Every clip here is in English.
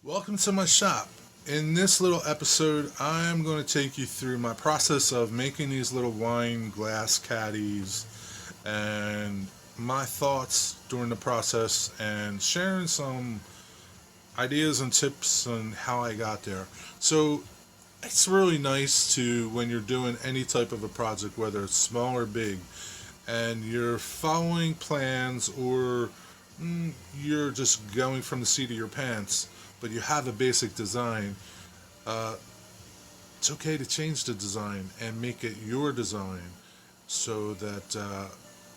Welcome to my shop. In this little episode, I'm going to take you through my process of making these little wine glass caddies and my thoughts during the process and sharing some ideas and tips on how I got there. So it's really nice to, when you're doing any type of a project, whether it's small or big, and you're following plans or you're just going from the seat of your pants, but you have a basic design, uh, it's okay to change the design and make it your design so that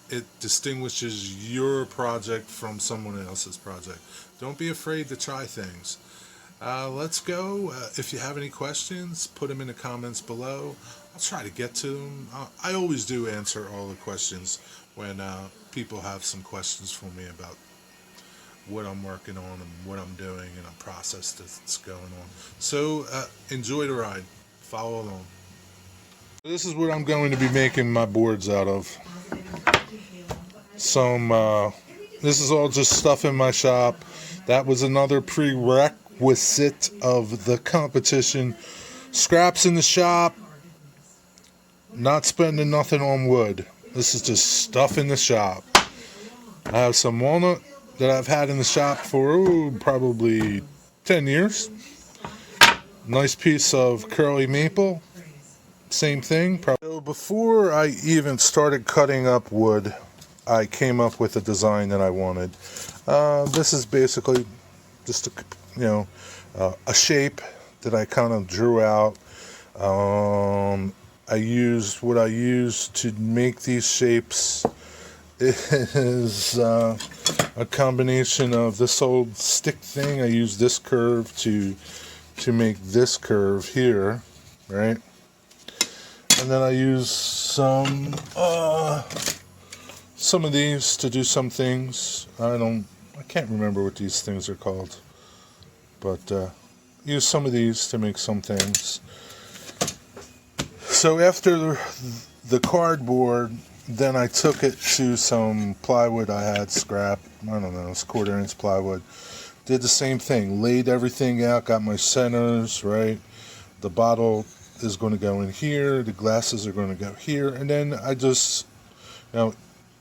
it distinguishes your project from someone else's project. Don't be afraid to try things. Let's go. If you have any questions, put them in the comments below. I'll try to get to them. I always do answer all the questions when people have some questions for me about what I'm working on and what I'm doing and a process that's going on. So enjoy the ride. Follow along. This is what I'm going to be making my boards out of. This is all just stuff in my shop. That was another prerequisite of the competition. Scraps in the shop, not spending nothing on wood. This is just stuff in the shop. I have some walnut that I've had in the shop for probably 10 years. Nice piece of curly maple. Same thing. So before I even started cutting up wood, I came up with a design that I wanted. This is basically just a shape that I kind of drew out. What I used to make these shapes is a combination of this old stick thing. I used this curve to make this curve here, right? And then I use some of these to do some things. I can't remember what these things are called, but use some of these to make some things. So after the cardboard, then I took it to some plywood I had scrap. I don't know, it's 1/4 inch plywood. Did the same thing, laid everything out, got my centers, right? The bottle is going to go in here, the glasses are going to go here, and then I just,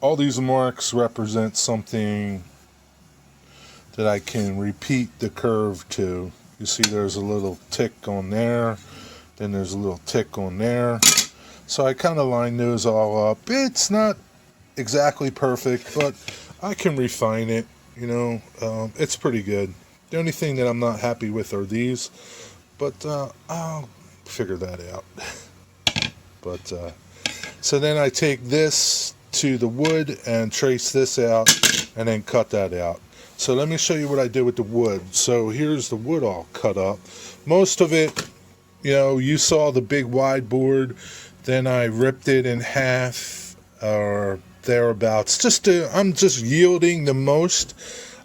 all these marks represent something that I can repeat the curve to. You see there's a little tick on there, then there's a little tick on there. So I kind of line those all up. It's not exactly perfect, but I can refine it, it's pretty good. The only thing that I'm not happy with are these, but I'll figure that out. But so then I take this to the wood and trace this out and then cut that out. So let me show you what I did with the wood. So here's the wood all cut up. Most of it, you saw the big wide board. Then I ripped it in half or thereabouts. I'm just yielding the most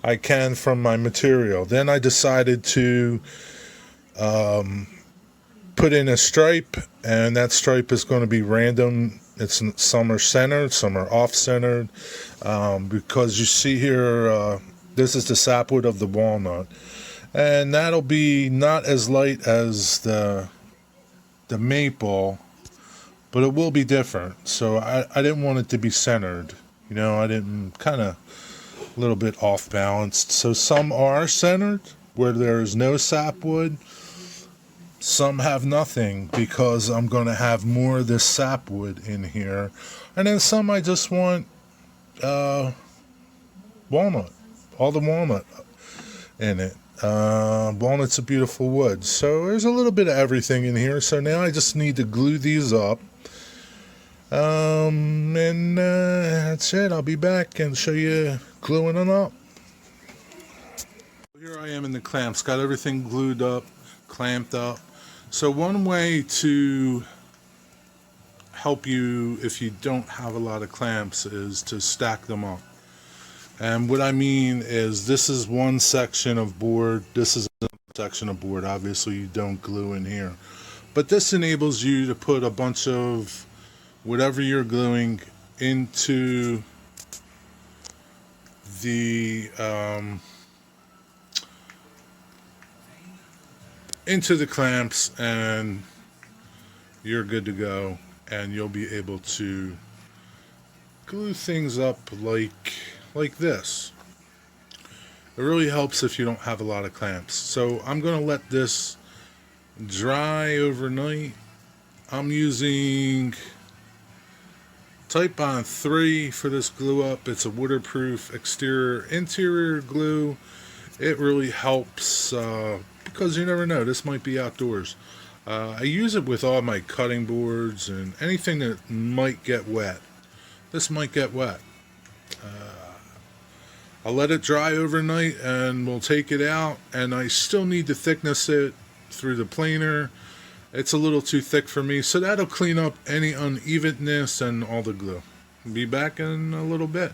I can from my material. Then I decided to put in a stripe, and that stripe is going to be random. Some are centered, some are off-centered, because you see here, this is the sapwood of the walnut, and that'll be not as light as the maple, but it will be different. So I didn't want it to be centered. I didn't, kind of a little bit off balanced. So some are centered where there is no sapwood. Some have nothing because I'm going to have more of this sapwood in here. And then some I just want walnut. All the walnut in it. Walnut's a beautiful wood. So there's a little bit of everything in here. So now I just need to glue these up. And that's it. I'll be back and show you gluing them up. Here I am in the clamps. Got everything glued up, clamped up. So one way to help you if you don't have a lot of clamps is to stack them up. And what I mean is, this is one section of board, this is another section of board. Obviously you don't glue in here, but this enables you to put a bunch of whatever you're gluing into the into the clamps, and you're good to go, and you'll be able to glue things up like this. It really helps if you don't have a lot of clamps. So I'm going to let this dry overnight. I'm using Type Bond 3 for this glue up. It's a waterproof exterior interior glue. It really helps because you never know, this might be outdoors. I use it with all my cutting boards and anything that might get wet. This might get wet. I'll let it dry overnight and we'll take it out, and I still need to thickness it through the planer. It's a little too thick for me, so that'll clean up any unevenness and all the glue. Be back in a little bit.